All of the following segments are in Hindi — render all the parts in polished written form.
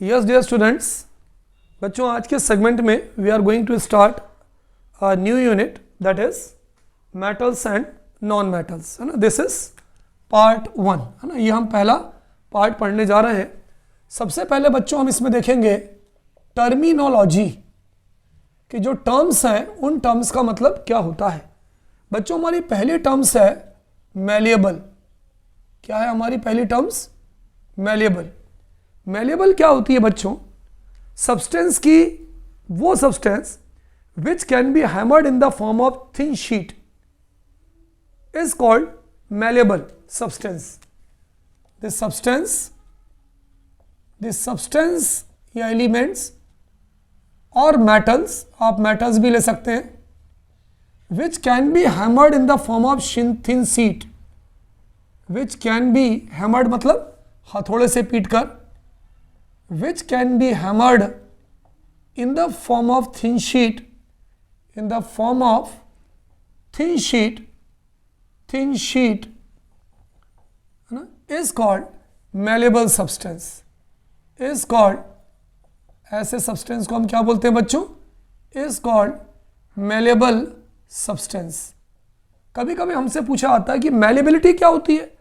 यस डियर स्टूडेंट्स, बच्चों आज के सेगमेंट में we are going to start a new unit that is metals and non metals, है ना. दिस इज पार्ट 1, है ना. ये हम पहला पार्ट पढ़ने जा रहे हैं. सबसे पहले बच्चों हम इसमें देखेंगे टर्मिनोलॉजी कि जो टर्म्स हैं उन टर्म्स का मतलब क्या होता है. बच्चों हमारी पहली टर्म्स है मैलिएबल. क्या है हमारी पहली टर्म्स? मैलिएबल. मैलिएबल क्या होती है बच्चों? सब्सटेंस की वो substance which can be hammered in the form of thin sheet is called malleable substance. This substance या एलिमेंट्स और मेटल्स, आप मेटल्स भी ले सकते हैं, विच can be hammered in the form of thin sheet. Which can be hammered मतलब हथौड़े से पीटकर, which can be hammered in the form of thin sheet, in the form of thin sheet, है ना, is called malleable substance, is called, ऐसे substance को हम क्या बोलते हैं बच्चों? is called malleable substance. कभी कभी हमसे पूछा आता है कि malleability क्या होती है?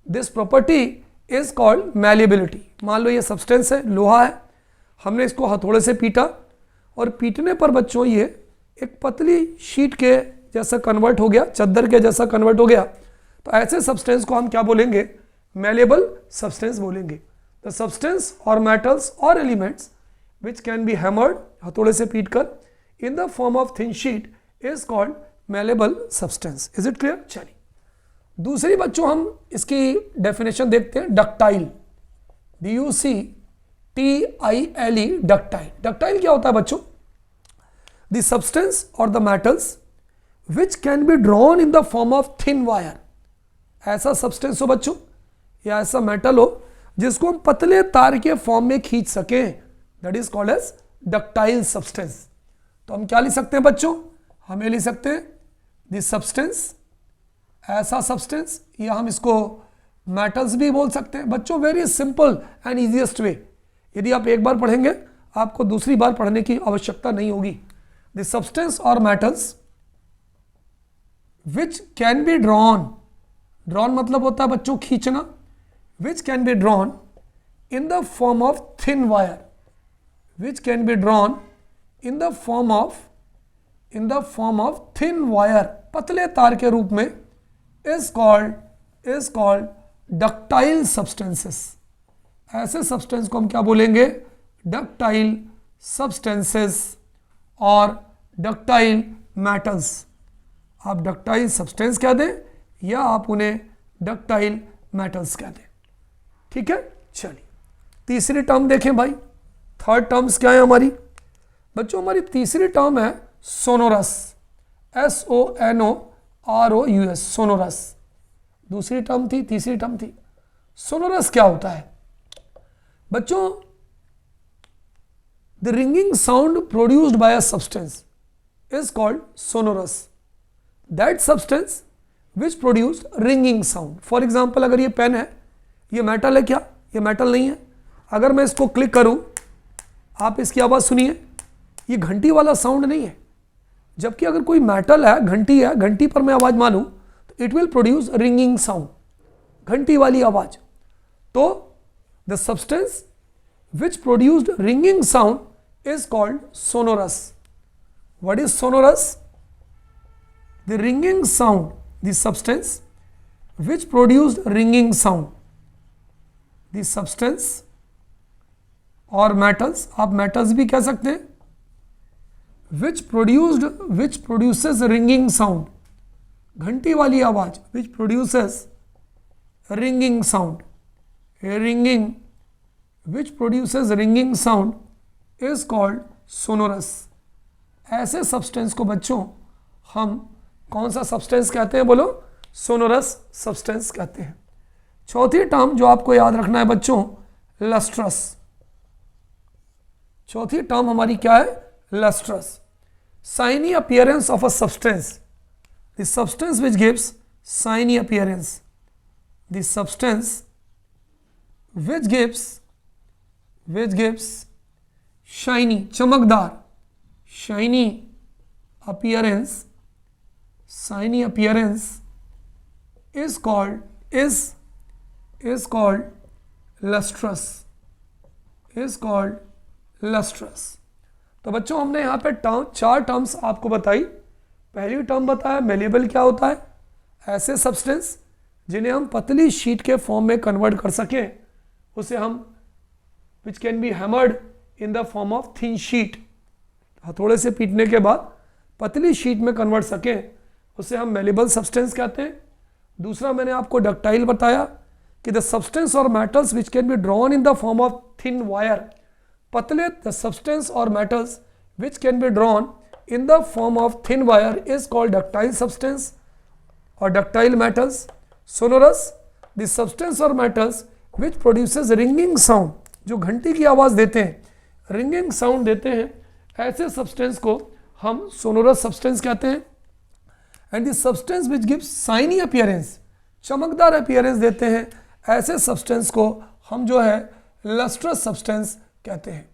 this property is called malleability. मान लो ये सब्सटेंस है, लोहा है, हमने इसको हथौड़े से पीटा और पीटने पर बच्चों ये एक पतली शीट के जैसा कन्वर्ट हो गया, चद्दर के जैसा कन्वर्ट हो गया. तो ऐसे सब्सटेंस को हम क्या बोलेंगे? मैलिएबल सब्सटेंस बोलेंगे. द सब्सटेंस और मेटल्स और elements which can be hammered, हथौड़े से पीटकर, इन the form of thin sheet is called malleable substance. Is it clear? चलिए दूसरी बच्चों हम इसकी डेफिनेशन देखते हैं. Ductile, DUCTILE, ductile. डक्टाइल क्या होता है बच्चों? द सब्सटेंस और the metals which can be drawn in the form of thin wire. ऐसा सब्सटेंस हो बच्चों या ऐसा मेटल हो जिसको हम पतले तार के फॉर्म में खींच सकें, that is called as ductile substance. तो हम क्या लिख सकते हैं बच्चों? हमें लिख सकते हैं द सब्सटेंस, ऐसा सब्सटेंस, या हम इसको मेटल्स भी बोल सकते हैं. बच्चों very simple and easiest way. यदि आप एक बार पढ़ेंगे आपको दूसरी बार पढ़ने की आवश्यकता नहीं होगी. द सब्सटेंस और metals which can be drawn, drawn मतलब होता है बच्चों खींचना, विच can be drawn in the form of thin wire, which can be drawn in the form of thin wire, पतले तार के रूप में, is called ductile substances. ऐसे सब्सटेंस को हम क्या बोलेंगे? डक्टाइल सब्सटेंसेस और डक्टाइल मेटल्स. आप डक्टाइल सब्सटेंस कह दें या आप उन्हें डक्टाइल मेटल्स कह दें. ठीक है. चलिए तीसरी टर्म देखें भाई. थर्ड टर्म्स क्या है हमारी बच्चों? हमारी तीसरी टर्म है सोनोरस, SONOROUS, सोनोरस. दूसरी टर्म थी, तीसरी टर्म थी. सोनोरस क्या होता है बच्चों? The ringing sound produced by a substance is called sonorous. That substance which produced ringing sound. For example अगर ये पेन है, ये मेटल है क्या? ये मेटल नहीं है. अगर मैं इसको क्लिक करूं, आप इसकी आवाज सुनिए, ये घंटी वाला साउंड नहीं है. जबकि अगर कोई मेटल है, घंटी है, घंटी पर मैं आवाज मारूं तो it will produce ringing sound, घंटी वाली आवाज. तो the substance which produced ringing sound is called sonorous. What is sonorous? The ringing sound, the substance which produced ringing sound. The substance और मेटल्स, आप मेटल्स भी कह सकते हैं, which produces ringing sound, घंटी वाली आवाज, which produces ringing sound. Which produces ringing sound is called sonorous. ऐसे सब्सटेंस को बच्चों हम कौन सा सब्सटेंस कहते हैं? बोलो, सोनोरस सब्सटेंस कहते हैं. चौथी टर्म जो आपको याद रखना है बच्चों, लस्ट्रस. चौथी टर्म हमारी क्या है? lustrous. Shiny appearance of a substance, the substance which gives shiny appearance, the substance which which gives shiny, चमकदार, shiny appearance is called lustrous, तो बच्चों हमने यहाँ पे चार टर्म्स आपको बताई। पहली टर्म बताया मेलेबल क्या होता है, ऐसे सब्सटेंस जिन्हें हम पतली शीट के फॉर्म में कन्वर्ट कर सकें, उसे हम विच can be hammered in the form of thin sheet, हथौड़े से पीटने के बाद पतली शीट में कन्वर्ट सकें, उसे हम मेलेबल सब्सटेंस कहते हैं। दूसरा मैंने आपको डक्टाइल बताया कि द सब्सटेंस और metals which can be drawn in the form of thin wire, पतले द सब्सटेंस और metals which can be drawn in the form of thin wire is called ductile substance और ductile metals. Sonorous, the substance और metals which produces ringing sound, जो घंटी की आवाज देते हैं, रिंगिंग साउंड देते हैं, ऐसे सब्सटेंस को हम सोनोरस सब्सटेंस कहते हैं। And the substance which gives shiny appearance, चमकदार अपीयरेंस देते हैं, ऐसे सब्सटेंस को हम जो है लस्ट्रस सब्सटेंस कहते हैं।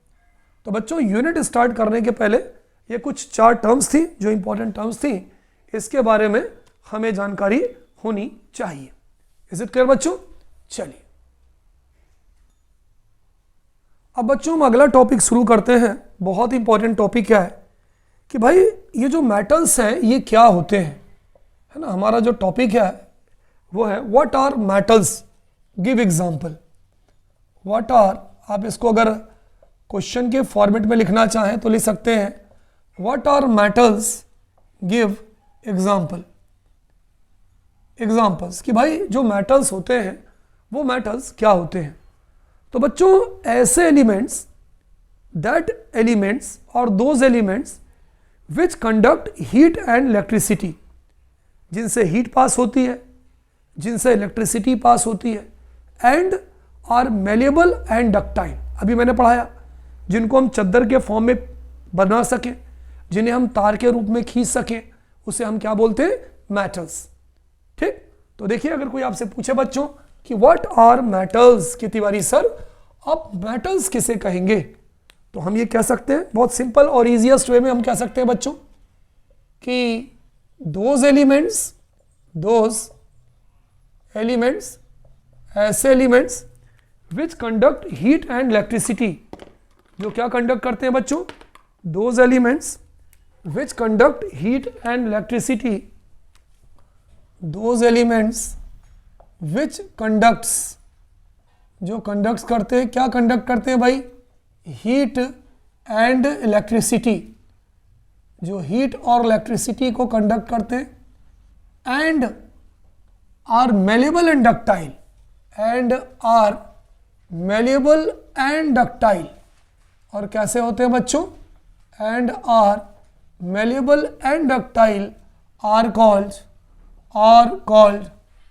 तो बच्चों यूनिट स्टार्ट करने के पहले ये कुछ चार टर्म्स थी जो इंपॉर्टेंट टर्म्स थी, इसके बारे में हमें जानकारी होनी चाहिए। इज इट क्लियर बच्चों? चलिए अब बच्चों हम अगला टॉपिक शुरू करते हैं। बहुत इंपॉर्टेंट टॉपिक क्या है कि भाई ये जो मेटल्स हैं ये क्या होते हैं, है ना। हमारा जो टॉपिक है वो है what are metals, give example. What are, आप इसको अगर क्वेश्चन के फॉर्मेट में लिखना चाहें तो लिख सकते हैं what are metals, give example. Examples कि भाई जो मेटल्स होते हैं वो मेटल्स क्या होते हैं। तो बच्चों ऐसे एलिमेंट्स, दैट एलिमेंट्स और those elements which conduct heat and electricity, जिनसे हीट पास होती है, जिनसे इलेक्ट्रिसिटी पास होती है, and are malleable and ductile, अभी मैंने पढ़ाया, जिनको हम चद्दर के फॉर्म में बना सकें, जिन्हें हम तार के रूप में खींच सकें, उसे हम क्या बोलते हैं, मेटल्स। ठीक, तो देखिए अगर कोई आपसे पूछे बच्चों कि व्हाट आर मेटल्स, कि तिवारी सर आप मेटल्स किसे कहेंगे, तो हम ये कह सकते हैं बहुत सिंपल और इजीएस्ट वे में हम कह सकते हैं बच्चों कि दोज एलिमेंट्स, ऐसे elements which conduct heat and electricity, जो क्या कंडक्ट करते हैं बच्चों, those elements which conduct heat and electricity, those elements which conducts, जो कंडक्ट करते हैं, क्या कंडक्ट करते हैं भाई, हीट एंड इलेक्ट्रिसिटी, जो हीट और इलेक्ट्रिसिटी को कंडक्ट करते हैं, and are malleable and ductile, and are malleable and ductile, और कैसे होते हैं बच्चों, and are malleable and ductile are called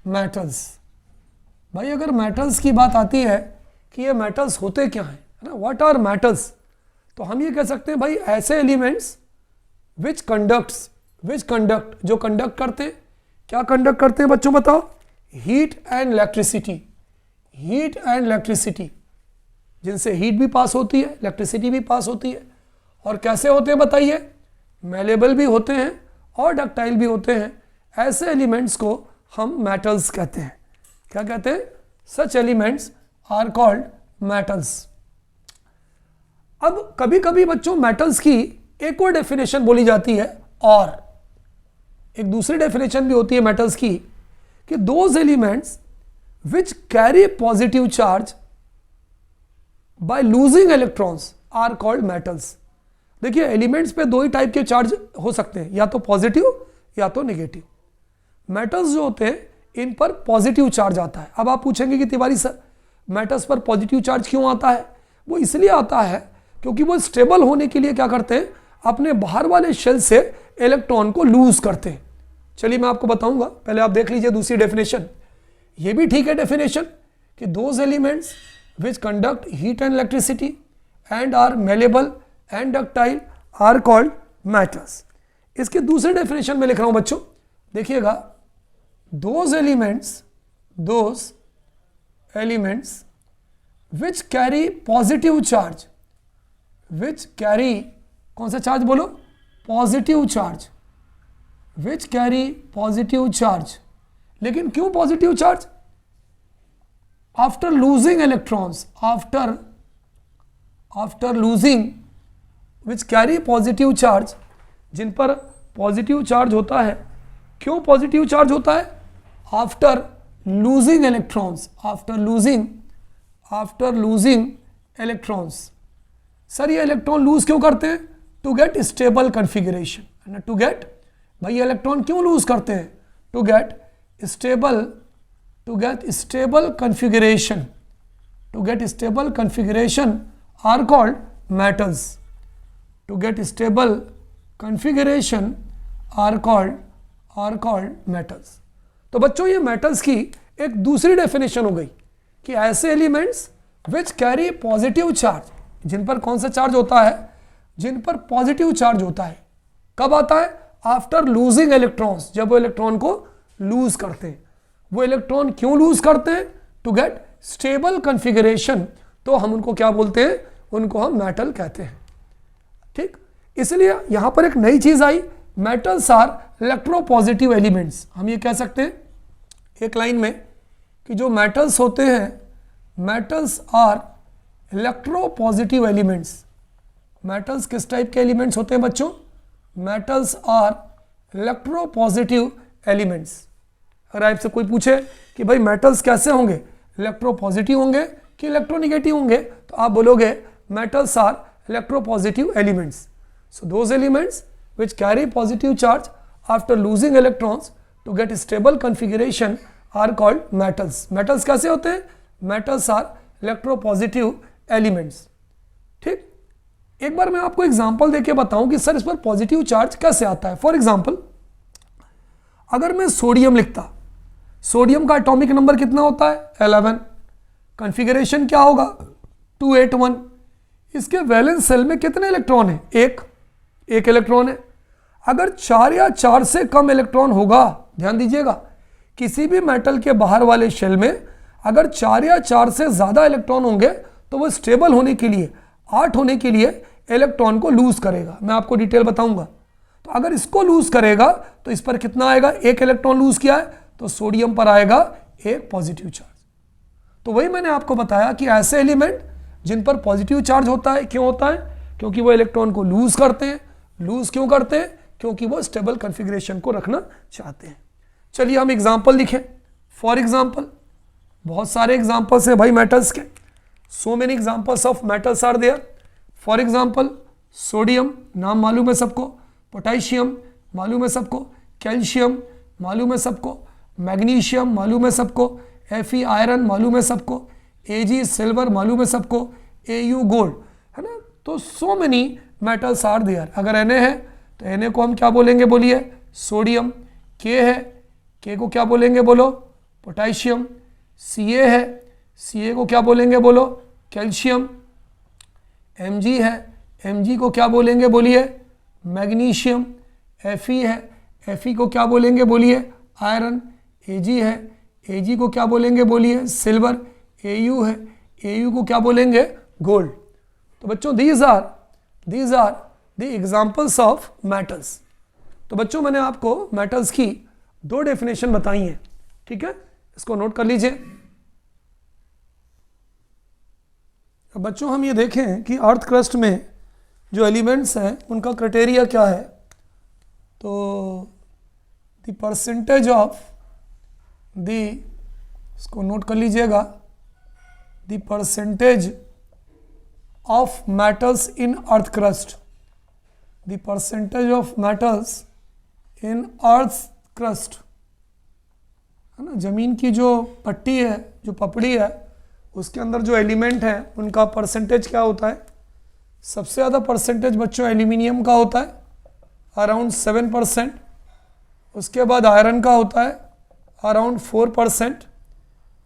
metals. भाई अगर मेटल्स की बात आती है कि ये मेटल्स होते क्या हैं, है ना, व्हाट आर मेटल्स, तो हम ये कह सकते हैं भाई ऐसे एलिमेंट्स विच कंडक्ट, जो कंडक्ट करते हैं, क्या कंडक्ट करते हैं बच्चों बताओ, हीट एंड इलेक्ट्रिसिटी, जिनसे हीट भी पास होती है, इलेक्ट्रिसिटी भी पास होती है, और कैसे होते हैं बताइए, मेलेबल भी होते हैं और डक्टाइल भी होते हैं। ऐसे एलिमेंट्स को हम मेटल्स कहते हैं। क्या कहते हैं, सच एलिमेंट्स आर कॉल्ड मेटल्स। अब कभी कभी बच्चों मेटल्स की एक और डेफिनेशन बोली जाती है, और एक दूसरी डेफिनेशन भी होती है मेटल्स की कि those elements which carry positive charge by losing electrons are called metals. देखिए एलिमेंट्स पे दो ही टाइप के चार्ज हो सकते हैं, या तो पॉजिटिव या तो नेगेटिव। मेटल्स जो होते हैं इन पर पॉजिटिव चार्ज आता है। अब आप पूछेंगे कि तिवारी सर मेटल्स पर पॉजिटिव चार्ज क्यों आता है, वो इसलिए आता है क्योंकि वो स्टेबल होने के लिए क्या करते हैं, अपने बाहर वाले शेल से इलेक्ट्रॉन को लूज करते हैं। चलिए मैं आपको बताऊंगा, पहले आप देख लीजिए दूसरी डेफिनेशन। ये भी ठीक है डेफिनेशन कि those elements which conduct heat and electricity and are malleable and ductile are called metals. इसके दूसरे डेफिनेशन में लिख रहा हूं बच्चों, देखिएगा, those elements which carry positive charge, which carry कौन सा चार्ज बोलो, positive charge, which carry positive charge. लेकिन क्यों positive charge? After losing electrons, after losing, which carry positive charge, जिन पर पॉजिटिव चार्ज होता है। क्यों पॉजिटिव चार्ज होता है? After losing electrons, after losing electrons. Sir ये इलेक्ट्रॉन लूज क्यों करते हैं? To get stable configuration, to get, भाई ये इलेक्ट्रॉन क्यों लूज करते हैं? To get stable configuration, to get stable configuration are called metals, to get stable configuration are called metals. तो बच्चों ये मेटल्स की एक दूसरी डेफिनेशन हो गई कि ऐसे elements which carry positive charge, जिन पर कौन सा चार्ज होता है? जिन पर पॉजिटिव चार्ज होता है। कब आता है? आफ्टर लूजिंग इलेक्ट्रॉन्स, जब वो इलेक्ट्रॉन को लूज करते हैं। वो इलेक्ट्रॉन क्यों लूज करते हैं? To get stable configuration. तो हम उनको क्या बोलते हैं? उनको हम मेटल कहते हैं। ठीक, इसलिए यहां पर एक नई चीज आई, मेटल्स आर इलेक्ट्रोपॉजिटिव एलिमेंट्स। हम ये कह सकते हैं एक लाइन में कि जो मेटल्स होते हैं, metals are electropositive elements. Metals किस टाइप के एलिमेंट्स होते हैं बच्चों? Metals are electropositive elements. अगर आपसे कोई पूछे कि भाई मेटल्स कैसे होंगे, इलेक्ट्रोपॉजिटिव होंगे कि इलेक्ट्रोनेगेटिव होंगे, तो आप बोलोगे metals are electropositive elements. So those elements which carry positive charge after losing electrons to get stable configuration are called metals. Metals कैसे होते हैं? Metals are electropositive elements. ठीक, एक बार मैं आपको एग्जांपल देके बताऊं कि सर इस पर पॉजिटिव चार्ज कैसे आता है। फॉर एग्जांपल, अगर मैं सोडियम लिखता, सोडियम का एटॉमिक नंबर कितना होता है? 11। कॉन्फ़िगरेशन क्या होगा? 281। इसके वैलेंस सेल में कितने इलेक्ट्रॉन है? एक इलेक्ट्रॉन है। अगर 4 या 4 से कम इलेक्ट्रॉन होगा, ध्यान दीजिएगा, किसी भी मेटल के बाहर वाले शेल में अगर 4 या 4 से ज्यादा इलेक्ट्रॉन होंगे तो वो स्टेबल होने के लिए, 8 होने के लिए इलेक्ट्रॉन को लूज करेगा। मैं आपको डिटेल बताऊंगा। तो अगर इसको लूज करेगा तो इस पर कितना आएगा? एक इलेक्ट्रॉन लूज किया है तो सोडियम पर आएगा एक पॉजिटिव चार्ज। तो वही मैंने आपको बताया कि ऐसे एलिमेंट जिन पर पॉजिटिव चार्ज होता है, क्यों होता है? क्योंकि वो इलेक्ट्रॉन को लूज करते हैं। लूज क्यों करते हैं? क्योंकि वो स्टेबल कॉन्फ़िगरेशन को रखना चाहते हैं। चलिए हम एग्जांपल लिखें। फॉर एग्जांपल, बहुत सारे एग्जांपल्स हैं भाई मेटल्स के। So many examples of metals are there. For example, sodium नाम मालूम है सबको, पोटेशियम मालूम है सबको, कैल्शियम मालूम है सबको, मैग्नीशियम मालूम है सबको, Fe आयरन मालूम है सबको, Ag सिल्वर मालूम है सबको, Au गोल्ड, है ना। तो so many metals are there. अगर Na है तो Na को हम क्या बोलेंगे? बोलिए सोडियम। K है, K को क्या बोलेंगे? बोलो पोटेशियम। Ca है, Ca को क्या बोलेंगे? बोलो कैल्शियम। Mg है, Mg को क्या बोलेंगे? बोलिए मैग्नीशियम। Fe है, Fe को क्या बोलेंगे? बोलिए आयरन। Ag है, Ag को क्या बोलेंगे? बोलिए सिल्वर। Au है, Au को क्या बोलेंगे? गोल्ड। तो बच्चों these are the examples of metals। तो बच्चों मैंने आपको मेटल्स की 2 डेफिनेशन बताई हैं, ठीक है, इसको नोट कर लीजिए। अब बच्चों हम ये देखें कि अर्थ क्रस्ट में जो एलिमेंट्स हैं उनका क्राइटेरिया क्या है। तो द परसेंटेज ऑफ द, इसको नोट कर लीजिएगा, the percentage of metals in earth crust, the percentage of metals in earth crust, है ना। जमीन की जो पट्टी है, जो पपड़ी है, उसके अंदर जो एलिमेंट है उनका परसेंटेज क्या होता है? सबसे ज़्यादा परसेंटेज बच्चों एल्यूमिनियम का होता है, अराउंड 7%। उसके बाद आयरन का होता है अराउंड 4%।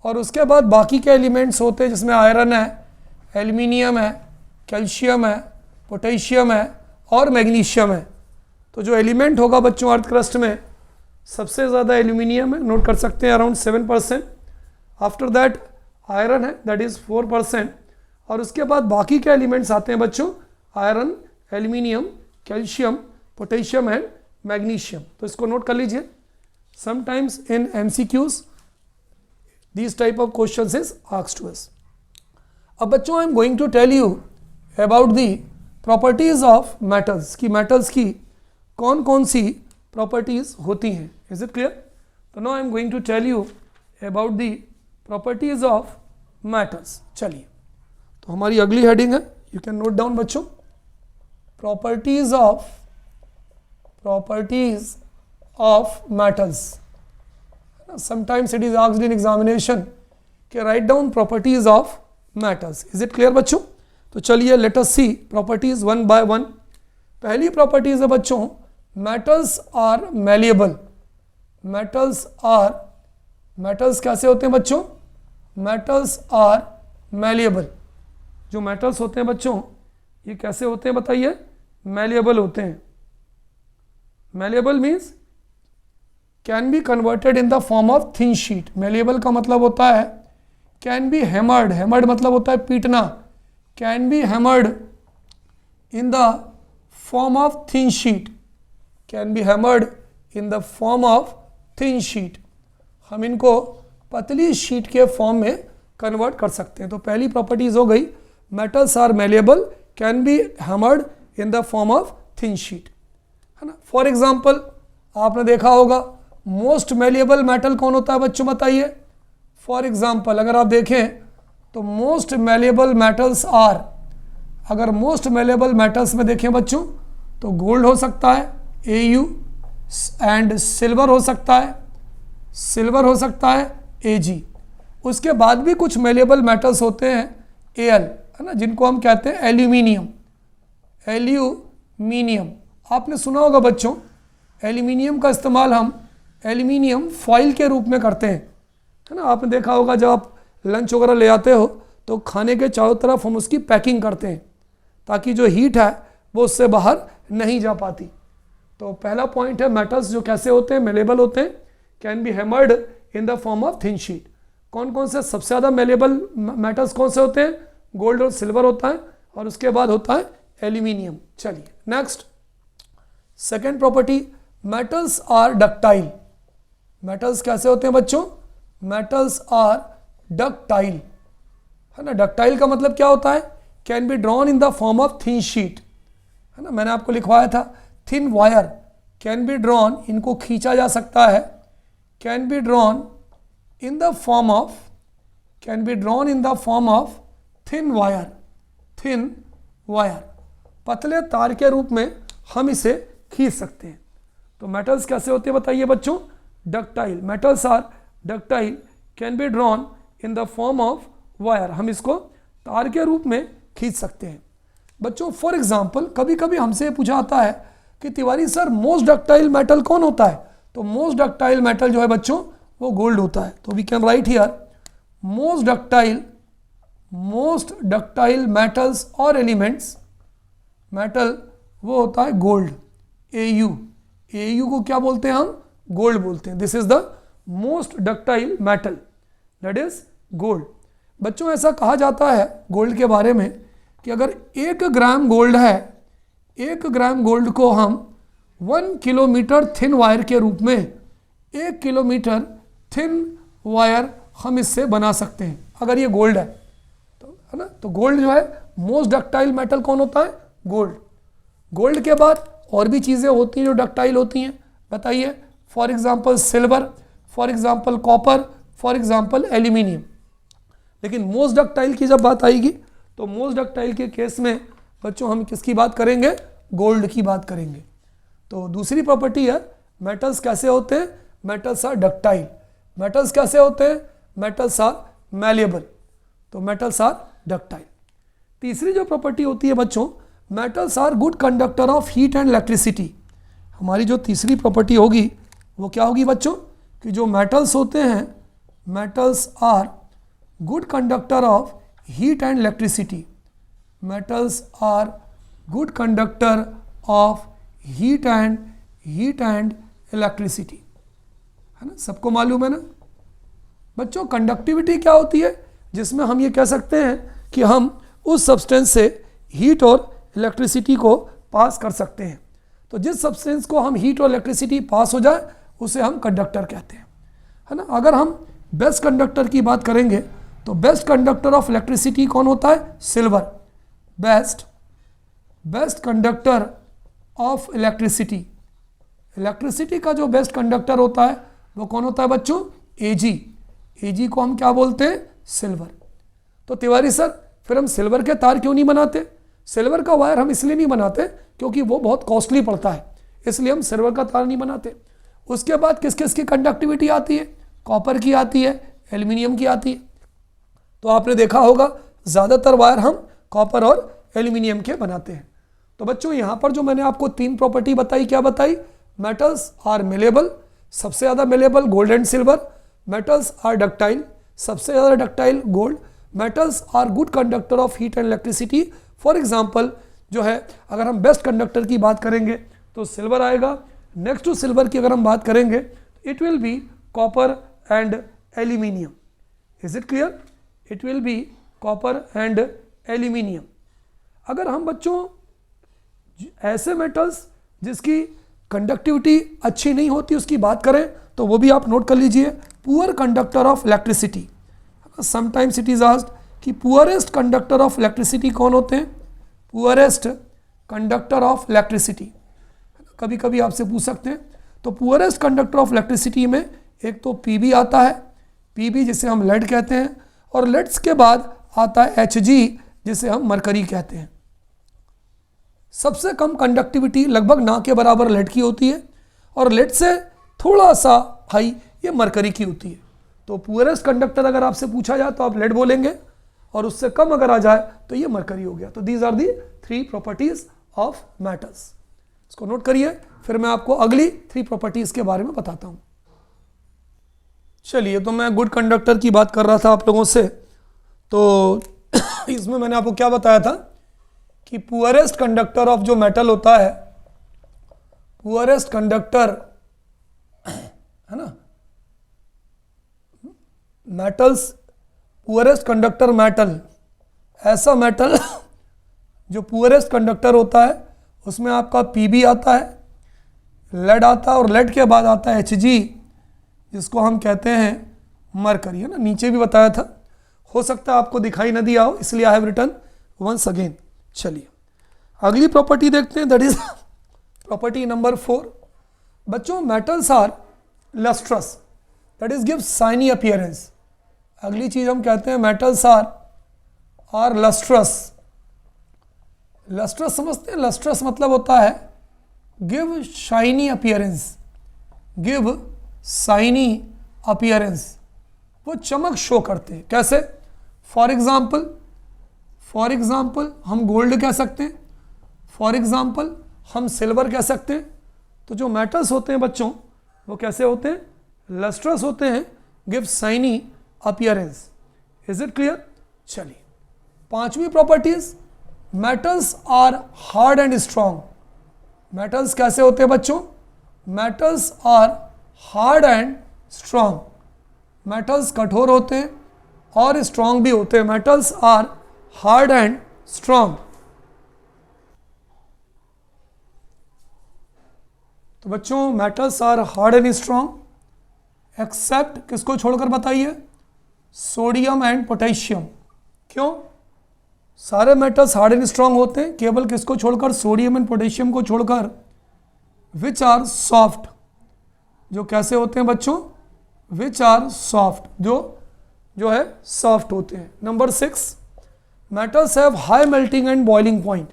और उसके बाद बाकी के एलिमेंट्स होते हैं जिसमें आयरन है, एल्यूमिनियम है, कैल्शियम है, पोटेशियम है और मैग्नीशियम है। तो जो एलिमेंट होगा बच्चों अर्थ क्रस्ट में सबसे ज़्यादा एल्यूमिनियम है, नोट कर सकते हैं अराउंड 7%। आफ्टर दैट आयरन है दैट इज 4%, और उसके बाद बाकी के एलिमेंट्स आते हैं बच्चों, iron, aluminium, calcium, potassium and magnesium. तो इसको नोट कर लीजिए, sometimes in MCQs this type of questions is asked to us. अब बच्चों I am going to tell you about the properties of metals, कि मेटल्स की कौन कौन सी प्रॉपर्टीज होती हैं। Is it clear? तो now I am going to tell you about the properties of metals. चलिए, तो हमारी अगली हेडिंग है, यू कैन नोट डाउन बच्चों, properties of metals. Sometimes it is asked in examination कि write down properties of metals. Is it clear बच्चों? तो चलिए let us see properties one by one. पहली प्रॉपर्टीज है बच्चों, मेटल्स आर मैलिएबल। मेटल्स कैसे होते हैं बच्चों? Metals are malleable. जो मेटल्स होते हैं बच्चों ये कैसे होते हैं बताइए? मैलिएबल होते हैं। Malleable means can be converted in the form of thin sheet. Malleable का मतलब होता है कैन बी हैमर्ड, हैमर्ड मतलब होता है पीटना, can be hammered in the form of thin sheet, can be hammered in the form of thin sheet. हम इनको पतली शीट के फॉर्म में कन्वर्ट कर सकते हैं। तो पहली प्रॉपर्टीज हो गई, metals are malleable, can be hammered in the form of thin sheet, है ना। फॉर एग्जाम्पल आपने देखा होगा मोस्ट मैलिएबल मेटल कौन होता है बच्चों बताइए? फॉर एग्जाम्पल अगर आप देखें तो मोस्ट मैलिएबल मेटल्स आर, अगर मोस्ट मैलिएबल मेटल्स में देखें बच्चों तो गोल्ड हो सकता है Au एंड सिल्वर हो सकता है, सिल्वर हो सकता है Ag। उसके बाद भी कुछ मैलिएबल मेटल्स होते हैं Al, है ना, जिनको हम कहते हैं एल्यूमिनियम। एल्यूमिनियम आपने सुना होगा बच्चों, एल्यूमिनियम का इस्तेमाल हम एल्यूमिनियम फॉइल के रूप में करते हैं, है ना। आपने देखा होगा जब आप लंच वगैरह ले आते हो तो खाने के चारों तरफ हम उसकी पैकिंग करते हैं ताकि जो हीट है वो उससे बाहर नहीं जा पाती। तो पहला पॉइंट है मेटल्स जो कैसे होते हैं? मैलिएबल होते हैं, can be hammered in the form of thin sheet. कौन कौन से सबसे ज़्यादा मैलिएबल मेटल्स कौन से होते हैं? गोल्ड और सिल्वर होता है, और उसके बाद होता है एल्यूमिनियम। चलिए next, second property, metals are ductile. Metals कैसे होते हैं बच्चों? मेटल्स आर डक्टाइल, है ना। डक्टाइल का मतलब क्या होता है? Can be drawn in the form of thin sheet, है ना। मैंने आपको लिखवाया था thin wire can be drawn, इनको खींचा जा सकता है, can be drawn in the form of, can be drawn in the form of thin wire, thin wire, पतले तार के रूप में हम इसे खींच सकते हैं। तो मेटल्स कैसे होते हैं बताइए बच्चों? Ductile. Metals are ductile, can be drawn in the form of wire, हम इसको तार के रूप में खींच सकते हैं बच्चों। फॉर एग्जाम्पल कभी कभी हमसे पूछा आता है कि Tiwari sir most ductile metal कौन होता है? तो मोस्ट डक्टाइल मेटल जो है बच्चों वो गोल्ड होता है। तो we can write here most ductile metals और एलिमेंट्स, मेटल वो होता है गोल्ड, Au को क्या बोलते हैं हम? गोल्ड बोलते हैं। This is the most ductile metal, that is gold. बच्चों ऐसा कहा जाता है गोल्ड के बारे में कि अगर 1 ग्राम गोल्ड है, 1 ग्राम गोल्ड को हम 1 किलोमीटर थिन वायर के रूप में, 1 किलोमीटर थिन वायर हम इससे बना सकते हैं अगर ये गोल्ड है तो, है ना। तो गोल्ड जो है मोस्ट डक्टाइल मेटल कौन होता है? गोल्ड। गोल्ड के बाद और भी चीज़ें होती हैं जो डक्टाइल होती हैं, बताइए। For example silver, for example copper, for example aluminium. लेकिन मोस्ट डक्टाइल की जब बात आएगी तो मोस्ट डक्टाइल के केस में बच्चों हम किसकी बात करेंगे? गोल्ड की बात करेंगे। तो दूसरी प्रॉपर्टी है मेटल्स कैसे होते हैं? Metals are ductile. मेटल्स कैसे होते हैं? Metals are malleable. तो मेटल्स आर डक्टाइल। तीसरी जो प्रॉपर्टी होती है बच्चों, metals are good conductor of heat and electricity. हमारी जो तीसरी प्रॉपर्टी होगी वो क्या होगी बच्चों? कि जो मेटल्स होते हैं, metals are good conductor of heat and electricity. Metals are good conductor of heat and electricity, है ना। सबको मालूम है ना बच्चों कंडक्टिविटी क्या होती है? जिसमें हम ये कह सकते हैं कि हम उस सब्सटेंस से हीट और इलेक्ट्रिसिटी को पास कर सकते हैं। तो जिस सब्सटेंस को हम हीट और इलेक्ट्रिसिटी पास हो जाए उसे हम कंडक्टर कहते हैं, है ना। अगर हम बेस्ट कंडक्टर की बात करेंगे तो बेस्ट कंडक्टर ऑफ इलेक्ट्रिसिटी कौन होता है? Silver. Best conductor of electricity, electricity का जो बेस्ट कंडक्टर होता है वो कौन होता है बच्चों? Ag। Ag को हम क्या बोलते हैं? सिल्वर। तो तिवारी सर फिर हम सिल्वर के तार क्यों नहीं बनाते? सिल्वर का वायर हम इसलिए नहीं बनाते क्योंकि वो बहुत कॉस्टली पड़ता है, इसलिए हम सिल्वर का तार नहीं बनाते। उसके बाद किस किस की कंडक्टिविटी आती है? कॉपर की आती है, एल्यूमिनियम की आती है। तो आपने देखा होगा ज़्यादातर वायर हम कॉपर और एल्यूमिनियम के बनाते हैं। तो बच्चों यहाँ पर जो मैंने आपको 3 प्रॉपर्टी बताई, क्या बताई? मेटल्स आर मेलेबल, सबसे ज़्यादा malleable gold and silver. Metals are ductile, सबसे ज़्यादा ductile gold. Metals are good conductor of heat and electricity. For example जो है, अगर हम बेस्ट कंडक्टर की बात करेंगे तो सिल्वर आएगा। नेक्स्ट टू सिल्वर की अगर हम बात करेंगे it will be copper and aluminium. Is it clear? It will be copper and aluminium. अगर हम बच्चों ऐसे मेटल्स जिसकी कंडक्टिविटी अच्छी नहीं होती उसकी बात करें तो वो भी आप नोट कर लीजिए, poor conductor of electricity. Sometimes it is asked कि पुअरेस्ट कंडक्टर ऑफ इलेक्ट्रिसिटी कौन होते हैं? पुअरेस्ट कंडक्टर ऑफ इलेक्ट्रिसिटी कभी कभी आपसे पूछ सकते हैं। तो पुअरेस्ट कंडक्टर ऑफ इलेक्ट्रिसिटी में एक तो Pb आता है, Pb जिसे हम लेड कहते हैं, और लेड्स के बाद आता है Hg जिसे हम मरकरी कहते हैं। सबसे कम कंडक्टिविटी लगभग ना के बराबर लेड की होती है और लेड से थोड़ा सा हाई ये मरकरी की होती है। तो पुअरेस्ट कंडक्टर अगर आपसे पूछा जाए तो आप लेड बोलेंगे और उससे कम अगर आ जाए तो ये मरकरी हो गया। तो these are the 3 properties of metals. इसको नोट करिए, फिर मैं आपको अगली 3 प्रॉपर्टीज के बारे में बताता हूं। चलिए, तो मैं गुड कंडक्टर की बात कर रहा था आप लोगों से। तो इसमें मैंने आपको क्या बताया था कि पुअरेस्ट कंडक्टर ऑफ जो मेटल होता है, पुअरेस्ट कंडक्टर है ना, मेटल्स, पुअरेस्ट कंडक्टर मेटल, ऐसा मेटल जो पुअरेस्ट कंडक्टर होता है उसमें आपका Pb आता है, लेड आता है और लेड के बाद आता है Hg जिसको हम कहते हैं मरकरी, है ना। नीचे भी बताया था, हो सकता है आपको दिखाई न दिया हो इसलिए I have written once again. चलिए अगली प्रॉपर्टी देखते हैं, दैट इज प्रॉपर्टी नंबर 4। बच्चों metals are lustrous, that is give shiny appearance. अगली चीज हम कहते हैं मेटल्स आर लस्ट्रस। लस्ट्रस समझते हैं? लस्ट्रस मतलब होता है give shiny appearance, give shiny appearance, वो चमक शो करते हैं। कैसे? फॉर एग्जाम्पल हम गोल्ड कह सकते हैं, फॉर एग्जाम्पल हम सिल्वर कह सकते हैं। तो जो मेटल्स होते हैं बच्चों वो कैसे होते हैं? लस्ट्रस होते हैं, give shiny appearance. Is it clear? चलिए 5वीं properties, metals are hard and strong. Metals कैसे होते हैं बच्चों? Metals are hard and strong. Metals कठोर होते हैं और स्ट्रॉन्ग भी होते हैं। Metals are hard and strong. तो बच्चों metals are hard and strong except किसको छोड़कर बताइए? Sodium and potassium. क्यों? सारे मेटल्स हार्ड एंड स्ट्रॉन्ग होते हैं, केवल किसको छोड़कर? सोडियम एंड पोटेशियम को छोड़कर। विच आर सॉफ्ट, जो कैसे होते हैं बच्चों? विच आर सॉफ्ट, जो है सॉफ्ट होते हैं। Number 6, metals have high melting and boiling point.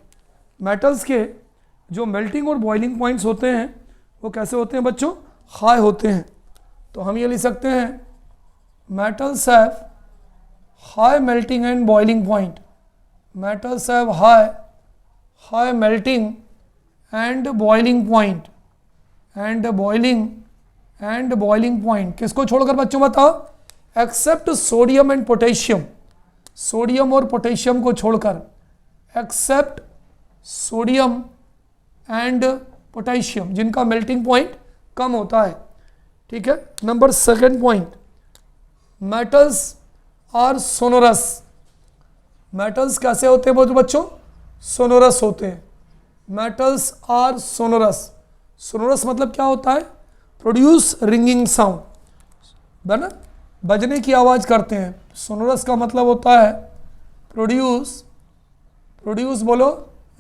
Metals के जो मेल्टिंग और बॉइलिंग पॉइंट्स होते हैं वो कैसे होते हैं बच्चों? हाई होते हैं। तो हम ये लिख सकते हैं metals have high melting and boiling point. Metals have high melting and boiling point, and boiling point किसको छोड़कर बच्चों बताओ? Except sodium and potassium. Sodium और पोटेशियम को छोड़कर, एक्सेप्ट सोडियम एंड पोटेशियम, जिनका मेल्टिंग पॉइंट कम होता है। ठीक है। Number 2 point, metals are sonorous. Metals कैसे होते हैं बच्चों? सोनोरस होते हैं। Metals are sonorous. सोनोरस मतलब क्या होता है? प्रोड्यूस रिंगिंग साउंड, है ना, बजने की आवाज़ करते हैं। सोनोरस का मतलब होता है प्रोड्यूस बोलो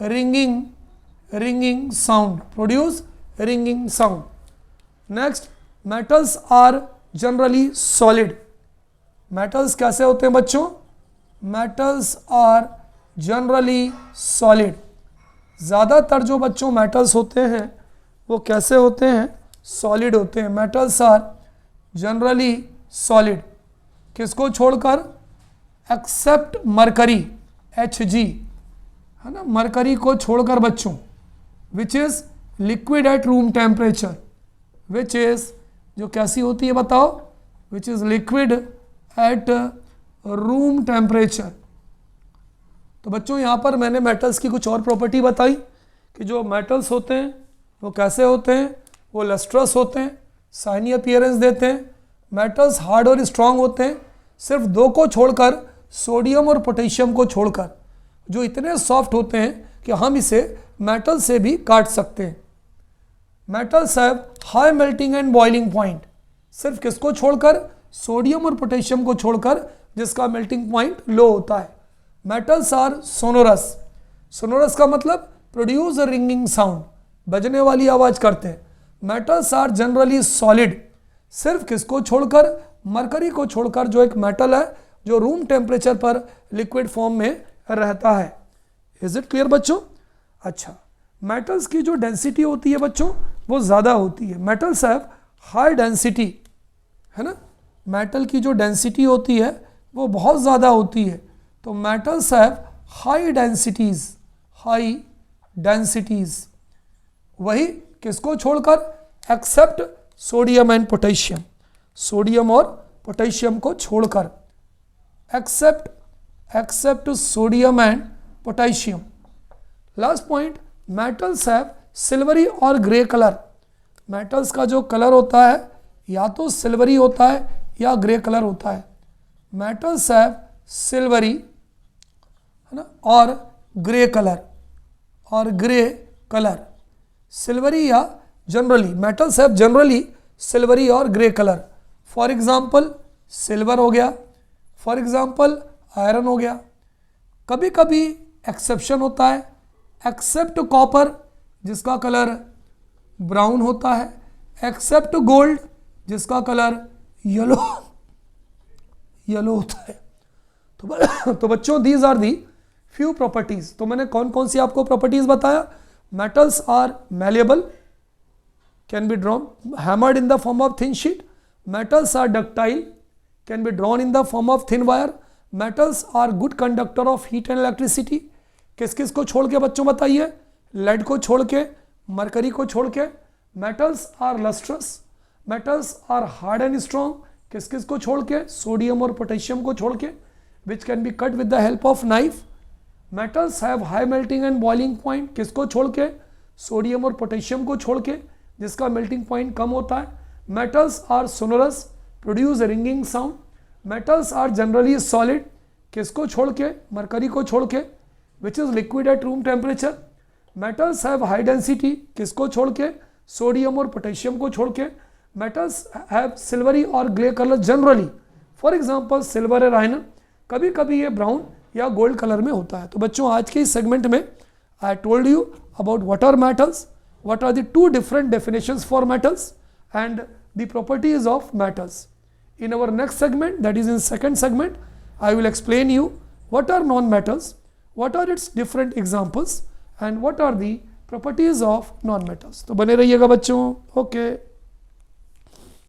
ringing sound, produce ringing sound. Next, metals are generally solid. Metals कैसे होते हैं बच्चों? Metals are generally solid. ज़्यादातर जो बच्चों मेटल्स होते हैं वो कैसे होते हैं? सॉलिड होते हैं। मेटल्स आर जनरली सॉलिड, किसको छोड़कर? एक्सेप्ट मरकरी, Hg, है ना, मरकरी को छोड़कर बच्चों, which is liquid at room temperature, which is, जो कैसी होती है बताओ? Which is liquid at room temperature. तो बच्चों यहाँ पर मैंने मेटल्स की कुछ और प्रॉपर्टी बताई कि जो मेटल्स होते हैं वो कैसे होते हैं? वो लस्ट्रस होते हैं, शाइनी अपीयरेंस देते हैं। मेटल्स हार्ड और स्ट्रांग होते हैं, सिर्फ दो को छोड़कर, सोडियम और पोटेशियम को छोड़कर, जो इतने सॉफ्ट होते हैं कि हम इसे मेटल से भी काट सकते हैं। Metals have high melting and boiling point, सिर्फ किसको छोड़कर? सोडियम और पोटेशियम को छोड़कर, जिसका मेल्टिंग पॉइंट लो होता है। Metals are sonorous. सोनोरस का मतलब प्रोड्यूस अ रिंगिंग साउंड, बजने वाली आवाज करते हैं। मेटल्स आर जनरली सॉलिड, सिर्फ किसको छोड़कर? मरकरी को छोड़कर, जो एक मेटल है जो रूम टेम्परेचर पर लिक्विड फॉर्म में रहता है। इज इट क्लियर बच्चों? अच्छा, मेटल्स की जो डेंसिटी होती है बच्चों वो ज़्यादा होती है। मेटल्स हैव हाई डेंसिटी, है ना, मेटल की जो डेंसिटी होती है वो बहुत ज़्यादा होती है। तो मेटल्स हैव हाई डेंसिटीज़, वही किसको छोड़कर? Except sodium and potassium, sodium और पोटेशियम को छोड़कर, except sodium and potassium. Last point, metals have silvery और ग्रे कलर। मेटल्स का जो कलर होता है या तो सिल्वरी होता है या ग्रे कलर होता है। मेटल्स हैव सिल्वरी, है ना, और ग्रे कलर, सिल्वरी या generally, metals have generally silvery और grey colour. For example silver हो गया, फॉर एग्जाम्पल आयरन हो गया। कभी कभी एक्सेप्शन होता है, एक्सेप्ट कॉपर जिसका कलर ब्राउन होता है, एक्सेप्ट गोल्ड जिसका कलर येलो होता है। तो बच्चों these are the few properties. तो मैंने कौन कौन सी आपको प्रॉपर्टीज बताया? Metals are malleable, can be drawn hammered in the form of thin sheet. Metals are ductile, can be drawn in the form of thin wire. Metals are good conductor of heat and electricity. किस किस को छोड़ के बच्चों बताइए? लेड को छोड़ के, मरकरी को छोड़ के। Metals are lustrous, metals are hard and strong. किस किस को छोड़ के? सोडियम और पोटेशियम को छोड़ के, विच can B cut with the help of knife. Metals have high melting and boiling point. किसको छोड़ के? सोडियम और पोटेशियम को छोड़ के, जिसका मेल्टिंग पॉइंट कम होता है। Metals are sonorous, produce ringing sound. Metals are generally solid, किसको छोड़ के? मरकरी को छोड़ के, which is liquid at room temperature. Metals have high density, किसको छोड़ के? सोडियम और पोटेशियम को छोड़ के। मेटल्स हैव सिल्वरी और grey colour generally, for example silver और आयरन। कभी कभी ये ब्राउन या गोल्ड कलर में होता है। तो बच्चों आज के इस सेगमेंट में I told you about what are metals, what are the two different definitions for metals and the properties of metals. In our next segment, that is in second segment, I will explain you what are non-metals, what are its different examples and what are the properties of non-metals. तो बने रहिएगा बच्चों, ओके।